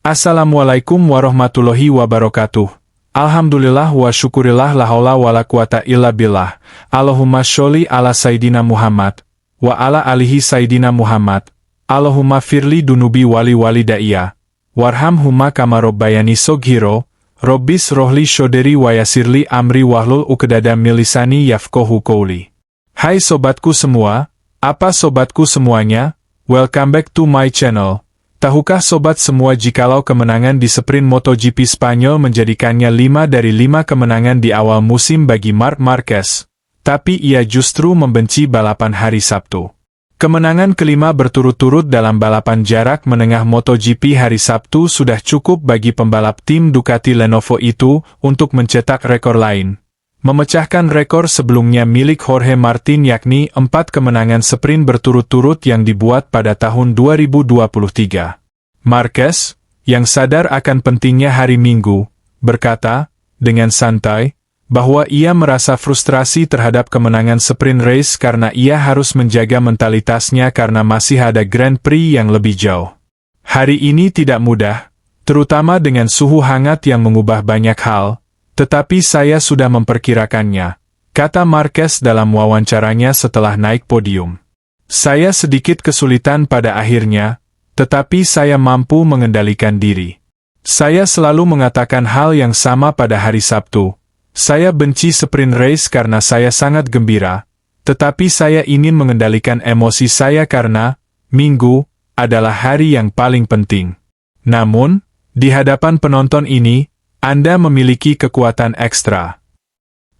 Assalamualaikum warahmatullahi wabarakatuh. Alhamdulillah wa syukurillah la haula wa la quwata illa billah. Allahumma sholli ala Sayyidina Muhammad wa ala alihi Sayyidina Muhammad. Allahumma firli dunubi wali walidayya warhamhuma kama rabbayani shoghiro. Robbis rohli shoderi wa yasirli amri wahlul uqdatam min lisani yafqahu qawli. Hai sobatku semua, apa sobatku semuanya? Welcome back to my channel. Tahukah sobat semua jikalau kemenangan di sprint MotoGP Spanyol menjadikannya 5 dari 5 kemenangan di awal musim bagi Marc Marquez, tapi ia justru membenci balapan hari Sabtu. Kemenangan kelima berturut-turut dalam balapan jarak menengah MotoGP hari Sabtu sudah cukup bagi pembalap tim Ducati Lenovo itu untuk mencetak rekor lain, memecahkan rekor sebelumnya milik Jorge Martin yakni 4 kemenangan sprint berturut-turut yang dibuat pada tahun 2023. Marquez, yang sadar akan pentingnya hari Minggu, berkata, dengan santai, bahwa ia merasa frustrasi terhadap kemenangan sprint race karena ia harus menjaga mentalitasnya karena masih ada Grand Prix yang lebih jauh. Hari ini tidak mudah, terutama dengan suhu hangat yang mengubah banyak hal, tetapi saya sudah memperkirakannya, kata Marquez dalam wawancaranya setelah naik podium. Saya sedikit kesulitan pada akhirnya, tetapi saya mampu mengendalikan diri. Saya selalu mengatakan hal yang sama pada hari Sabtu. Saya benci sprint race karena saya sangat gembira, tetapi saya ingin mengendalikan emosi saya karena Minggu adalah hari yang paling penting. Namun, di hadapan penonton ini, Anda memiliki kekuatan ekstra.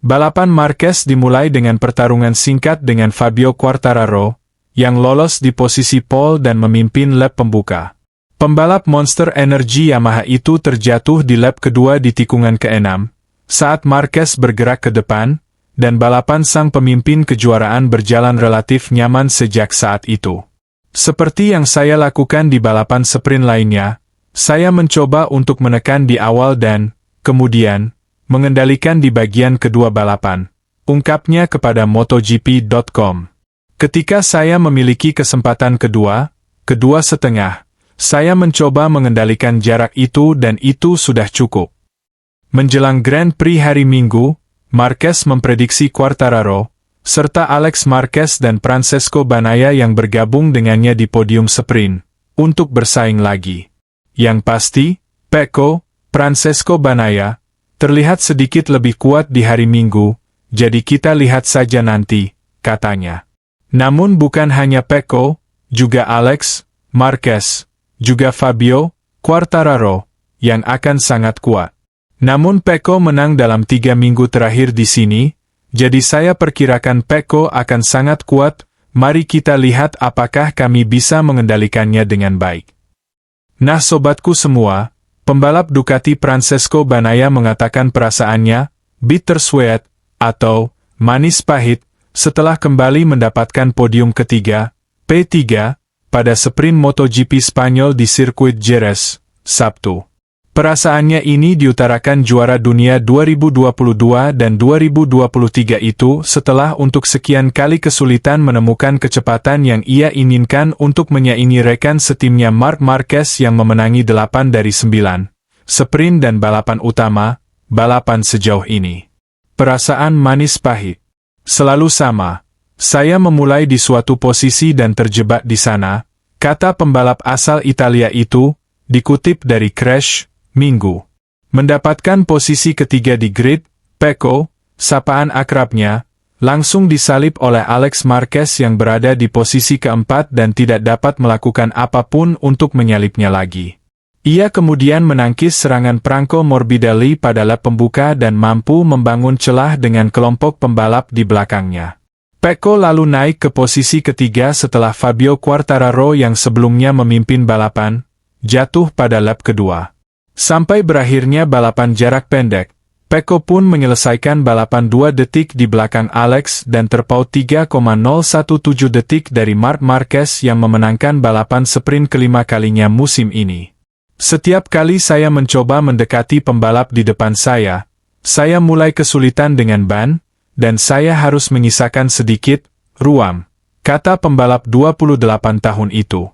Balapan Marquez dimulai dengan pertarungan singkat dengan Fabio Quartararo, yang lolos di posisi pole dan memimpin lap pembuka. Pembalap Monster Energy Yamaha itu terjatuh di lap kedua di tikungan ke-6, saat Marquez bergerak ke depan, dan balapan sang pemimpin kejuaraan berjalan relatif nyaman sejak saat itu. Seperti yang saya lakukan di balapan sprint lainnya, saya mencoba untuk menekan di awal dan, kemudian, mengendalikan di bagian kedua balapan, ungkapnya kepada MotoGP.com. Ketika saya memiliki kesempatan kedua setengah, saya mencoba mengendalikan jarak itu dan itu sudah cukup. Menjelang Grand Prix hari Minggu, Marquez memprediksi Quartararo, serta Alex Marquez dan Francesco Bagnaia yang bergabung dengannya di podium sprint, untuk bersaing lagi. Yang pasti, Pecco, Francesco Bagnaia, terlihat sedikit lebih kuat di hari Minggu, jadi kita lihat saja nanti, katanya. Namun bukan hanya Pecco, juga Alex, Marquez, juga Fabio Quartararo, yang akan sangat kuat. Namun Pecco menang dalam 3 minggu terakhir di sini, jadi saya perkirakan Pecco akan sangat kuat. Mari kita lihat apakah kami bisa mengendalikannya dengan baik. Nah sobatku semua, pembalap Ducati Francesco Bagnaia mengatakan perasaannya, bittersweet, atau manis pahit, setelah kembali mendapatkan podium ketiga, P3, pada sprint MotoGP Spanyol di sirkuit Jerez, Sabtu. Perasaannya ini diutarakan juara dunia 2022 dan 2023 itu setelah untuk sekian kali kesulitan menemukan kecepatan yang ia inginkan untuk menyaingi rekan setimnya Marc Marquez yang memenangi 8 dari 9 sprint dan balapan utama, balapan sejauh ini. Perasaan manis pahit. Selalu sama. Saya memulai di suatu posisi dan terjebak di sana, kata pembalap asal Italia itu, dikutip dari Crash, Minggu. Mendapatkan posisi ketiga di grid, Pecco, sapaan akrabnya, langsung disalip oleh Alex Marquez yang berada di posisi keempat dan tidak dapat melakukan apapun untuk menyalipnya lagi. Ia kemudian menangkis serangan Franco Morbidelli pada lap pembuka dan mampu membangun celah dengan kelompok pembalap di belakangnya. Pecco lalu naik ke posisi ketiga setelah Fabio Quartararo yang sebelumnya memimpin balapan, jatuh pada lap kedua. Sampai berakhirnya balapan jarak pendek, Pecco pun menyelesaikan balapan 2 detik di belakang Alex dan terpaut 3,017 detik dari Marc Marquez yang memenangkan balapan sprint kelima kalinya musim ini. Setiap kali saya mencoba mendekati pembalap di depan saya mulai kesulitan dengan ban, dan saya harus menyisakan sedikit ruang, kata pembalap 28 tahun itu.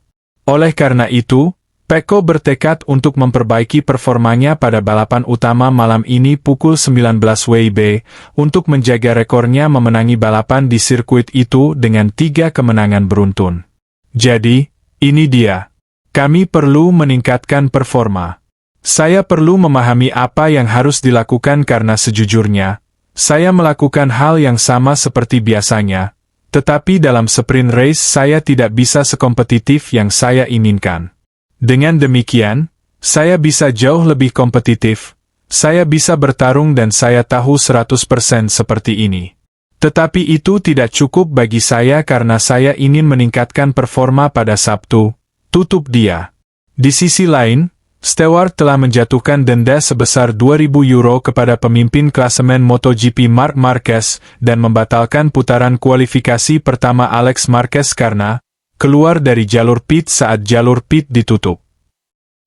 Oleh karena itu, Pecco bertekad untuk memperbaiki performanya pada balapan utama malam ini pukul 19 WIB, untuk menjaga rekornya memenangi balapan di sirkuit itu dengan 3 kemenangan beruntun. Jadi, ini dia. Kami perlu meningkatkan performa. Saya perlu memahami apa yang harus dilakukan karena sejujurnya, saya melakukan hal yang sama seperti biasanya, tetapi dalam sprint race saya tidak bisa sekompetitif yang saya inginkan. Dengan demikian, saya bisa jauh lebih kompetitif, saya bisa bertarung dan saya tahu 100% seperti ini. Tetapi itu tidak cukup bagi saya karena saya ingin meningkatkan performa pada Sabtu, tutup dia. Di sisi lain, Stewart telah menjatuhkan denda sebesar €2.000 kepada pemimpin klasemen MotoGP Marc Marquez dan membatalkan putaran kualifikasi pertama Alex Marquez karena keluar dari jalur pit saat jalur pit ditutup.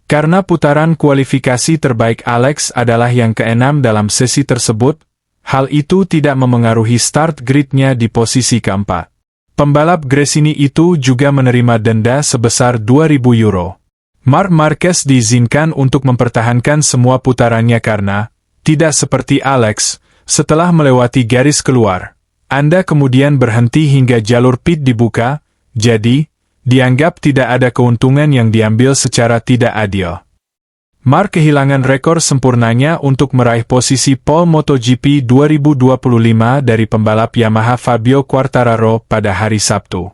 Karena putaran kualifikasi terbaik Alex adalah yang ke-6 dalam sesi tersebut, hal itu tidak memengaruhi start grid-nya di posisi keempat. Pembalap Gresini itu juga menerima denda sebesar €2.000. Marc Marquez diizinkan untuk mempertahankan semua putarannya karena, tidak seperti Alex, setelah melewati garis keluar, Anda kemudian berhenti hingga jalur pit dibuka, jadi, dianggap tidak ada keuntungan yang diambil secara tidak adil. Marc kehilangan rekor sempurnanya untuk meraih posisi pole MotoGP 2025 dari pembalap Yamaha Fabio Quartararo pada hari Sabtu.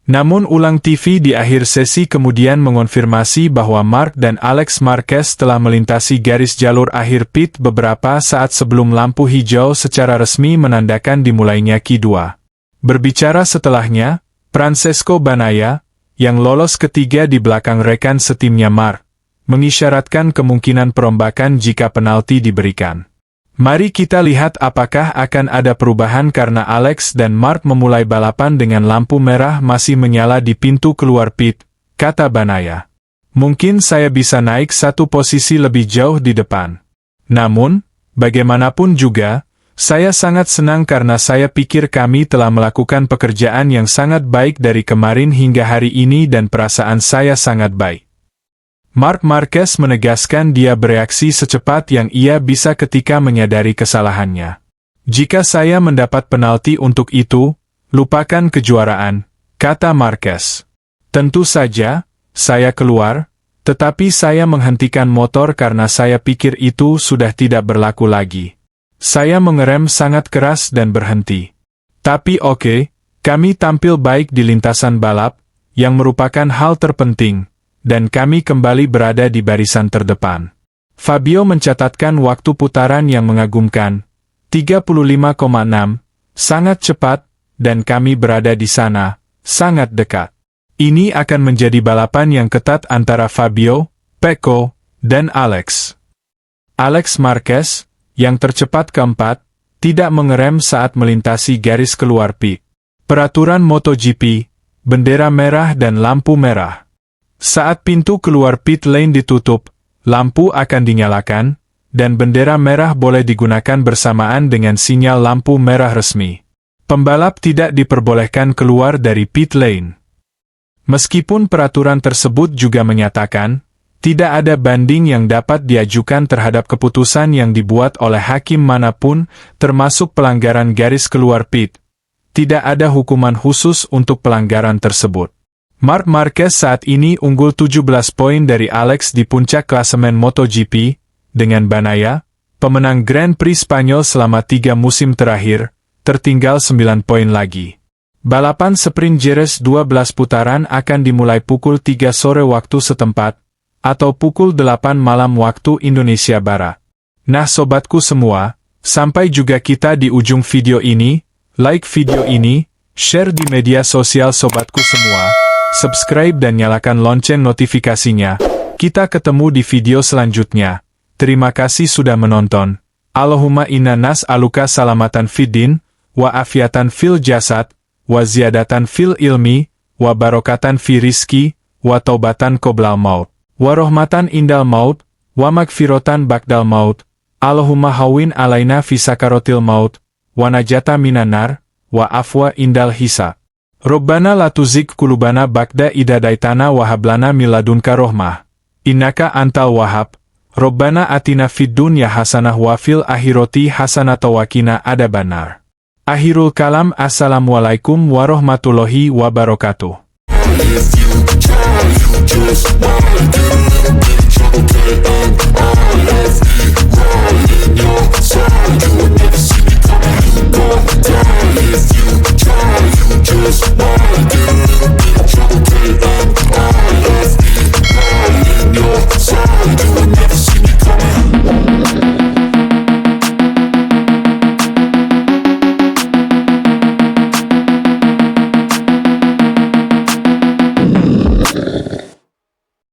Namun ulang TV di akhir sesi kemudian mengonfirmasi bahwa Marc dan Alex Marquez telah melintasi garis jalur akhir pit beberapa saat sebelum lampu hijau secara resmi menandakan dimulainya Q2. Berbicara setelahnya, Francesco Bagnaia, yang lolos ketiga di belakang rekan setimnya Marc, mengisyaratkan kemungkinan perombakan jika penalti diberikan. Mari kita lihat apakah akan ada perubahan karena Alex dan Marc memulai balapan dengan lampu merah masih menyala di pintu keluar pit, kata Bagnaia. Mungkin saya bisa naik satu posisi lebih jauh di depan. Namun, bagaimanapun juga, saya sangat senang karena saya pikir kami telah melakukan pekerjaan yang sangat baik dari kemarin hingga hari ini dan perasaan saya sangat baik. Marc Marquez menegaskan dia bereaksi secepat yang ia bisa ketika menyadari kesalahannya. Jika saya mendapat penalti untuk itu, lupakan kejuaraan, kata Marquez. Tentu saja, saya keluar, tetapi saya menghentikan motor karena saya pikir itu sudah tidak berlaku lagi. Saya mengerem sangat keras dan berhenti. Tapi oke, kami tampil baik di lintasan balap, yang merupakan hal terpenting, dan kami kembali berada di barisan terdepan. Fabio mencatatkan waktu putaran yang mengagumkan, 35,6, sangat cepat, dan kami berada di sana, sangat dekat. Ini akan menjadi balapan yang ketat antara Fabio, Pecco, dan Alex. Alex Marquez, yang tercepat keempat, tidak mengerem saat melintasi garis keluar pit. Peraturan MotoGP, bendera merah dan lampu merah. Saat pintu keluar pit lane ditutup, lampu akan dinyalakan, dan bendera merah boleh digunakan bersamaan dengan sinyal lampu merah resmi. Pembalap tidak diperbolehkan keluar dari pit lane. Meskipun peraturan tersebut juga menyatakan, tidak ada banding yang dapat diajukan terhadap keputusan yang dibuat oleh hakim manapun, termasuk pelanggaran garis keluar pit. Tidak ada hukuman khusus untuk pelanggaran tersebut. Marc Marquez saat ini unggul 17 poin dari Alex di puncak klasemen MotoGP, dengan Bagnaia, pemenang Grand Prix Spanyol selama 3 musim terakhir, tertinggal 9 poin lagi. Balapan sprint Jerez 12 putaran akan dimulai pukul 3 sore waktu setempat, atau pukul 8 malam waktu Indonesia Barat. Nah sobatku semua, sampai juga kita di ujung video ini, like video ini, share di media sosial sobatku semua, subscribe dan nyalakan lonceng notifikasinya. Kita ketemu di video selanjutnya. Terima kasih sudah menonton. Allahumma inna nas'aluka salamatan fiddin, wa afiatan fil jasad, wa ziyadatan fil ilmi, wa barokatan fi rizki, wa taubatan qoblal maut, wa rahmatan indal maut, wa magfiratan ba'dal maut. Allahumma hawin alaina fi sakaratil maut, wa najata minanar, wa afwa indal hisab. Rabbana la tuzigh qulubana ba'da idh hadaitana wa hab lana min ladunka rahmah. innaka antal wahhab. Rabbana atina fid dunya hasanah wa fil akhirati hasanah wa qina adzabannar. Akhirul kalam. Assalamualaikum warahmatullahi wabarakatuh. If you try, you just might get a little bit of trouble, okay? I'm wrong in your side. You would never see me coming. You go down. If you try, you just might get a